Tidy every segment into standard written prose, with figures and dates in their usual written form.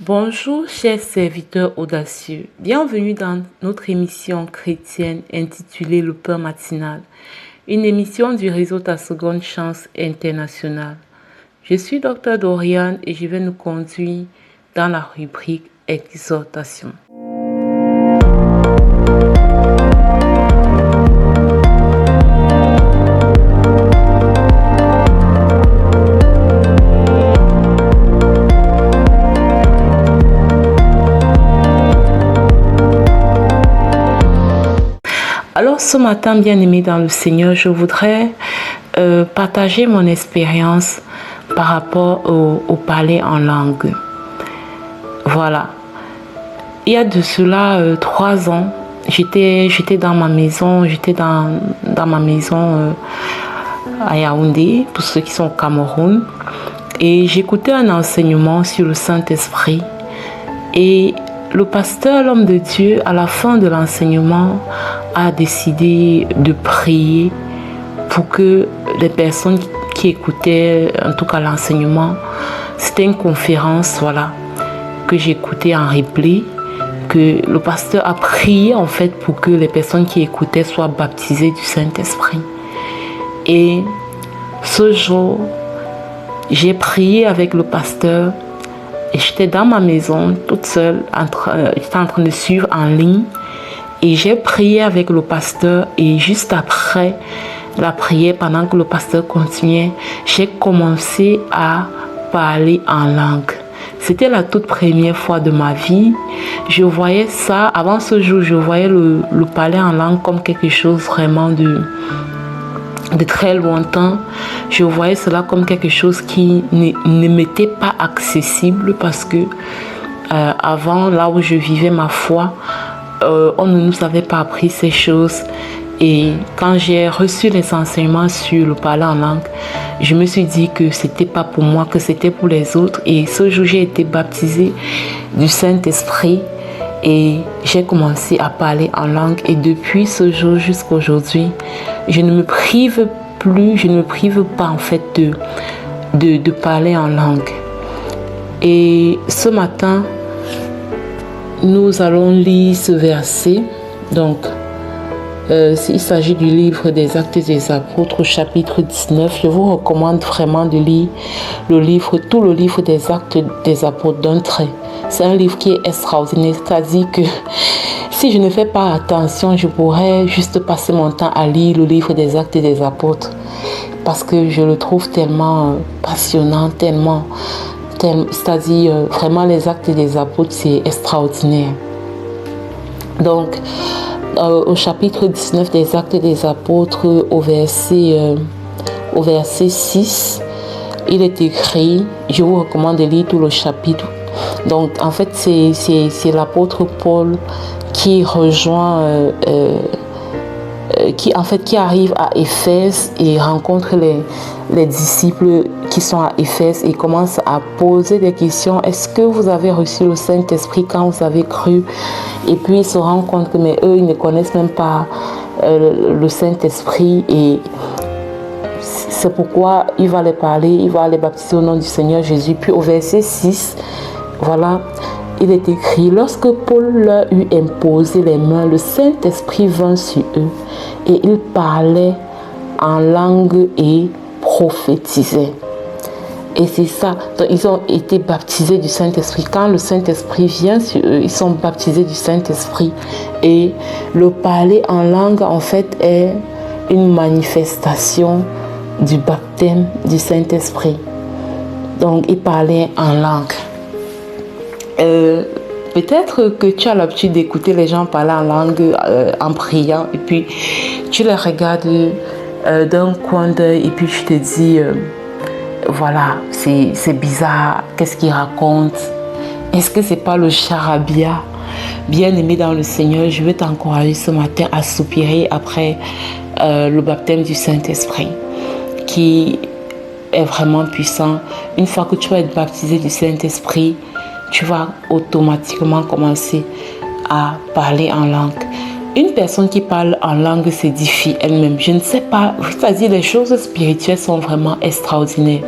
Bonjour, chers serviteurs audacieux. Bienvenue dans notre émission chrétienne intitulée Le Pain matinal, une émission du réseau Ta Seconde Chance International. Je suis Dr Doriane et je vais nous conduire dans la rubrique Exhortation. Alors ce matin, bien-aimés dans le Seigneur, je voudrais partager mon expérience par rapport au parler en langue. Voilà. Il y a de cela 3 ans, j'étais dans ma maison, à Yaoundé, pour ceux qui sont au Cameroun, et j'écoutais un enseignement sur le Saint-Esprit. Et le pasteur, l'homme de Dieu, à la fin de l'enseignement, a décidé de prier pour que les personnes qui écoutaient, en tout cas l'enseignement, c'était une conférence, voilà, que j'écoutais en replay, que le pasteur a prié en fait pour que les personnes qui écoutaient soient baptisées du Saint-Esprit. Et ce jour, j'ai prié avec le pasteur et j'étais dans ma maison toute seule, j'étais en train de suivre en ligne. Et j'ai prié avec le pasteur et juste après la prière, pendant que le pasteur continuait, j'ai commencé à parler en langue. C'était la toute première fois de ma vie. Je voyais ça, avant ce jour, je voyais le parler en langue comme quelque chose vraiment de très lointain. Je voyais cela comme quelque chose qui ne m'était pas accessible parce que avant, là où je vivais ma foi, on ne nous avait pas appris ces choses. Et quand j'ai reçu les enseignements sur le parler en langue, je me suis dit que c'était pas pour moi, que c'était pour les autres. Et ce jour, j'ai été baptisée du Saint-Esprit et j'ai commencé à parler en langue. Et depuis ce jour jusqu'à aujourd'hui, je ne me prive pas en fait de parler en langue. Et ce matin, nous allons lire ce verset. Donc, il s'agit du livre des Actes des Apôtres, chapitre 19. Je vous recommande vraiment de lire tout le livre des Actes des Apôtres d'un trait. C'est un livre qui est extraordinaire. C'est-à-dire que si je ne fais pas attention, je pourrais juste passer mon temps à lire le livre des Actes des Apôtres. Parce que je le trouve tellement passionnant, c'est-à-dire vraiment les Actes des Apôtres, c'est extraordinaire. Donc, au chapitre 19 des Actes des Apôtres, au verset 6, il est écrit, je vous recommande de lire tout le chapitre. Donc, en fait, c'est l'apôtre Paul qui rejoint, qui arrive à Éphèse et rencontre les disciples qui sont à Éphèse et commence à poser des questions. Est-ce que vous avez reçu le Saint-Esprit quand vous avez cru? Et puis il se rend compte que mais eux, ils ne connaissent même pas le Saint-Esprit, et c'est pourquoi il va les parler, il va les baptiser au nom du Seigneur Jésus. Puis au verset 6, voilà, il est écrit: lorsque Paul leur eut imposé les mains, le Saint-Esprit vint sur eux et ils parlaient en langue et prophétisaient. Et c'est ça. Donc, ils ont été baptisés du Saint-Esprit. Quand le Saint-Esprit vient sur eux, ils sont baptisés du Saint-Esprit. Et le parler en langue, en fait, est une manifestation du baptême du Saint-Esprit. Donc, ils parlaient en langue. Peut-être que tu as l'habitude d'écouter les gens parler en langue en priant, et puis tu les regardes d'un coin d'œil et puis tu te dis voilà, c'est bizarre, qu'est-ce qu'ils racontent? Est-ce que c'est pas le charabia? Bien-aimé dans le Seigneur, je veux t'encourager ce matin à soupirer après le baptême du Saint-Esprit, qui est vraiment puissant. Une fois que tu vas être baptisé du Saint-Esprit, tu vas automatiquement commencer à parler en langue. Une personne qui parle en langue s'édifie elle-même. Je ne sais pas, c'est-à-dire les choses spirituelles sont vraiment extraordinaires.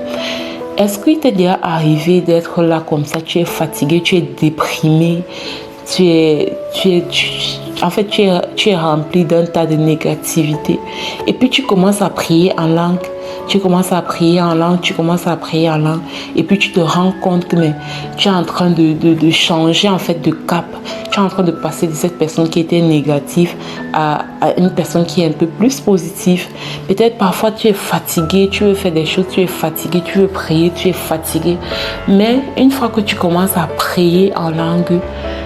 Est-ce qu'il t'est déjà arrivé d'être là comme ça, tu es fatigué, tu es déprimé, tu es rempli d'un tas de négativité. Et puis tu commences à prier en langue. Tu commences à prier en langue. Et puis tu te rends compte que tu es en train de changer en fait de cap. Tu es en train de passer de cette personne qui était négative à une personne qui est un peu plus positive. Peut-être parfois tu es fatigué, tu veux faire des choses, tu es fatigué, tu veux prier, tu es fatigué. Mais une fois que tu commences à prier en langue,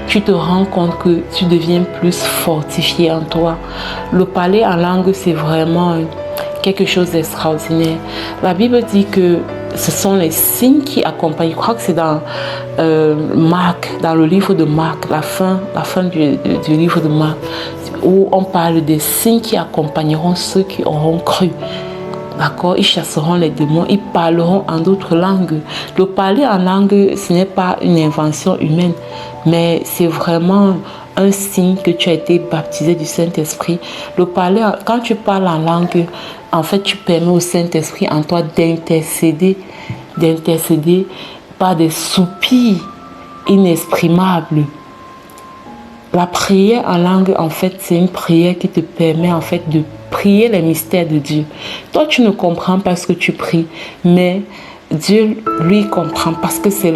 tu te rends compte que tu deviens plus fortifié en toi. Le parler en langue, c'est vraiment quelque chose d'extraordinaire. La Bible dit que ce sont les signes qui accompagnent. Je crois que c'est dans Marc, dans le livre de Marc, la fin du livre de Marc, où on parle des signes qui accompagneront ceux qui auront cru. D'accord, ils chasseront les démons, ils parleront en d'autres langues. Le parler en langue, ce n'est pas une invention humaine, mais c'est vraiment un signe que tu as été baptisé du Saint-Esprit. Le parler, quand tu parles en langue, en fait, tu permets au Saint-Esprit en toi d'intercéder par des soupirs inexprimables. La prière en langue, en fait, c'est une prière qui te permet, en fait, de prier les mystères de Dieu. Toi, tu ne comprends pas ce que tu pries, mais Dieu, lui, comprend parce que c'est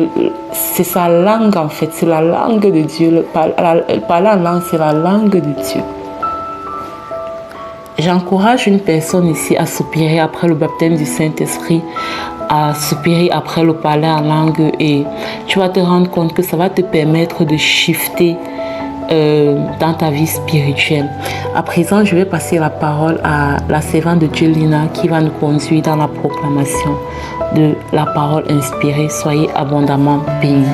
sa langue, en fait. C'est la langue de Dieu. Parler en langue, c'est la langue de Dieu. J'encourage une personne ici à soupirer après le baptême du Saint-Esprit, à soupirer après le parler en langue, et tu vas te rendre compte que ça va te permettre de shifter dans ta vie spirituelle. À présent, je vais passer la parole à la servante de Dieu, Lina, qui va nous conduire dans la proclamation de la parole inspirée. Soyez abondamment bénis.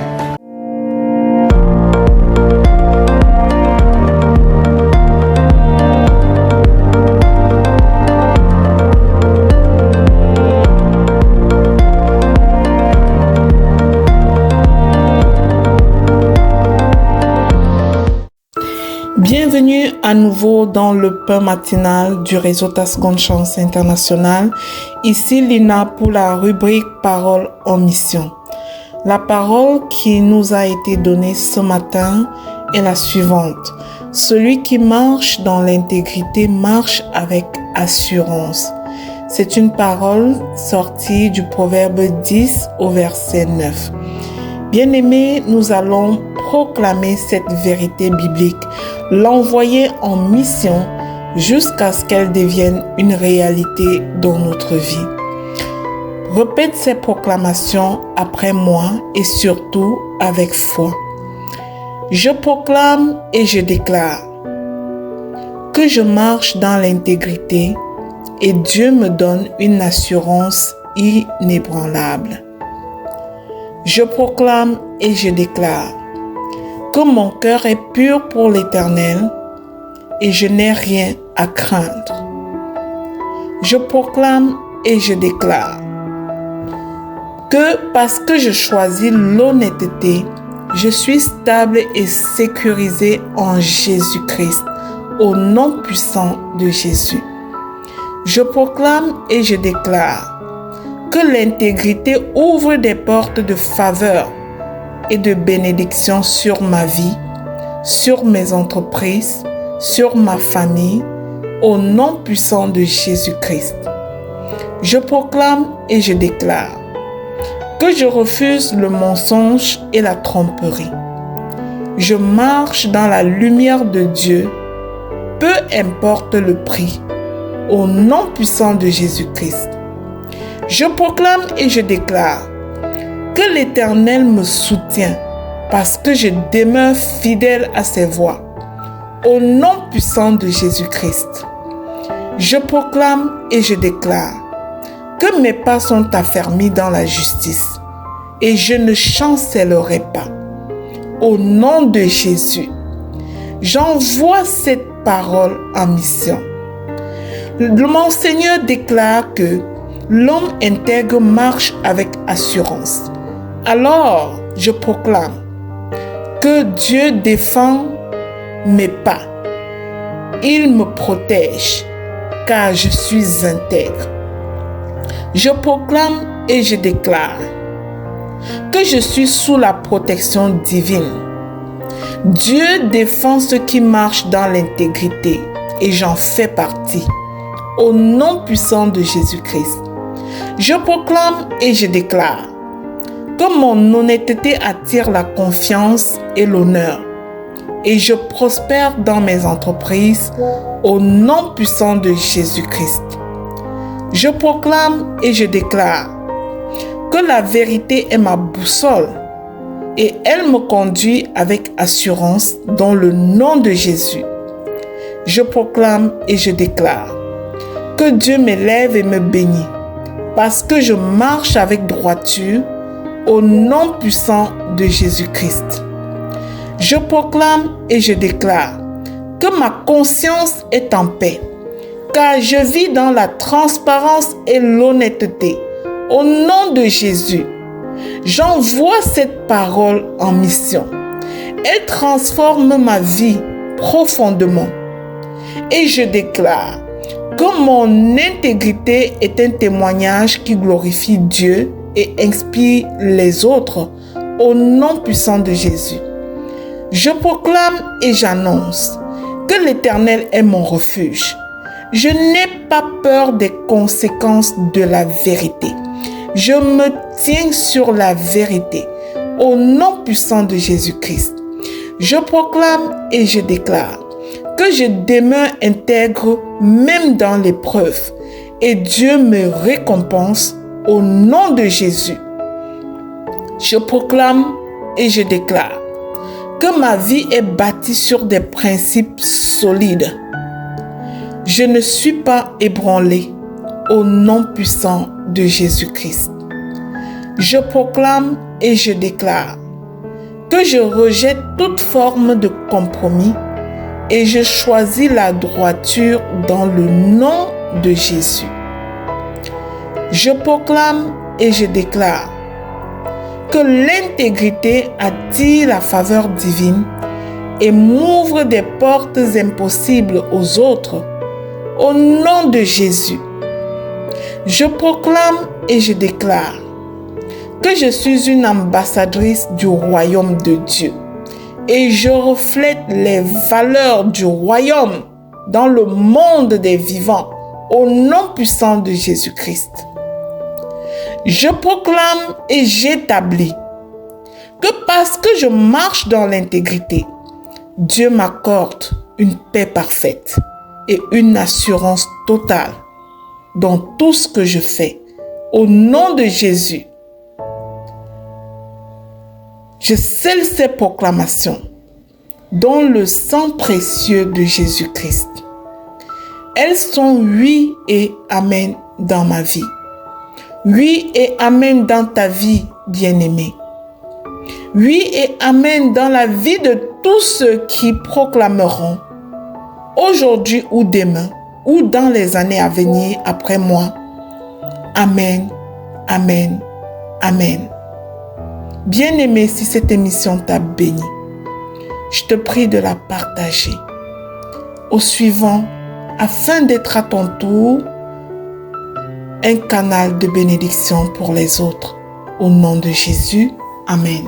Bienvenue à nouveau dans le pain matinal du réseau Tascon Chance International. Ici Lina pour la rubrique Parole en mission. La parole qui nous a été donnée ce matin est la suivante. Celui qui marche dans l'intégrité marche avec assurance. C'est une parole sortie du Proverbe 10 au verset 9. Bien-aimés, nous allons proclamer cette vérité biblique, l'envoyer en mission jusqu'à ce qu'elle devienne une réalité dans notre vie. Répète ces proclamations après moi et surtout avec foi. Je proclame et je déclare que je marche dans l'intégrité et Dieu me donne une assurance inébranlable. Je proclame et je déclare que mon cœur est pur pour l'Éternel et je n'ai rien à craindre. Je proclame et je déclare que parce que je choisis l'honnêteté, je suis stable et sécurisé en Jésus-Christ, au nom puissant de Jésus. Je proclame et je déclare que l'intégrité ouvre des portes de faveur et de bénédiction sur ma vie, sur mes entreprises, sur ma famille, au nom puissant de Jésus-Christ. Je proclame et je déclare que je refuse le mensonge et la tromperie. Je marche dans la lumière de Dieu, peu importe le prix, au nom puissant de Jésus-Christ. Je proclame et je déclare que l'Éternel me soutient parce que je demeure fidèle à ses voies, au nom puissant de Jésus-Christ. Je proclame et je déclare que mes pas sont affermis dans la justice et je ne chancellerai pas. Au nom de Jésus, j'envoie cette parole en mission. Mon Seigneur déclare que l'homme intègre marche avec assurance. Alors, je proclame que Dieu défend mes pas. Il me protège car je suis intègre. Je proclame et je déclare que je suis sous la protection divine. Dieu défend ceux qui marchent dans l'intégrité et j'en fais partie. Au nom puissant de Jésus-Christ, je proclame et je déclare que mon honnêteté attire la confiance et l'honneur et je prospère dans mes entreprises au nom puissant de Jésus-Christ. Je proclame et je déclare que la vérité est ma boussole et elle me conduit avec assurance dans le nom de Jésus. Je proclame et je déclare que Dieu m'élève et me bénit parce que je marche avec droiture au nom puissant de Jésus-Christ. Je proclame et je déclare que ma conscience est en paix, car je vis dans la transparence et l'honnêteté. Au nom de Jésus, j'envoie cette parole en mission. Elle transforme ma vie profondément. Et je déclare que mon intégrité est un témoignage qui glorifie Dieu et inspire les autres au nom puissant de Jésus. Je proclame et j'annonce que l'Éternel est mon refuge. Je n'ai pas peur des conséquences de la vérité. Je me tiens sur la vérité au nom puissant de Jésus-Christ. Je proclame et je déclare que je demeure intègre même dans l'épreuve et Dieu me récompense au nom de Jésus. Je proclame et je déclare que ma vie est bâtie sur des principes solides. Je ne suis pas ébranlé au nom puissant de Jésus-Christ. Je proclame et je déclare que je rejette toute forme de compromis et je choisis la droiture dans le nom de Jésus. Je proclame et je déclare que l'intégrité attire la faveur divine et m'ouvre des portes impossibles aux autres. Au nom de Jésus, je proclame et je déclare que je suis une ambassadrice du royaume de Dieu et je reflète les valeurs du royaume dans le monde des vivants au nom puissant de Jésus-Christ. Je proclame et j'établis que parce que je marche dans l'intégrité, Dieu m'accorde une paix parfaite et une assurance totale dans tout ce que je fais. Au nom de Jésus, je scelle ces proclamations dans le sang précieux de Jésus-Christ. Elles sont oui et amen dans ma vie. Oui et amen dans ta vie, bien-aimé. Oui et amen dans la vie de tous ceux qui proclameront aujourd'hui ou demain ou dans les années à venir après moi. Amen, amen, amen. Bien-aimé, si cette émission t'a béni, je te prie de la partager au suivant afin d'être à ton tour un canal de bénédiction pour les autres. Au nom de Jésus, amen.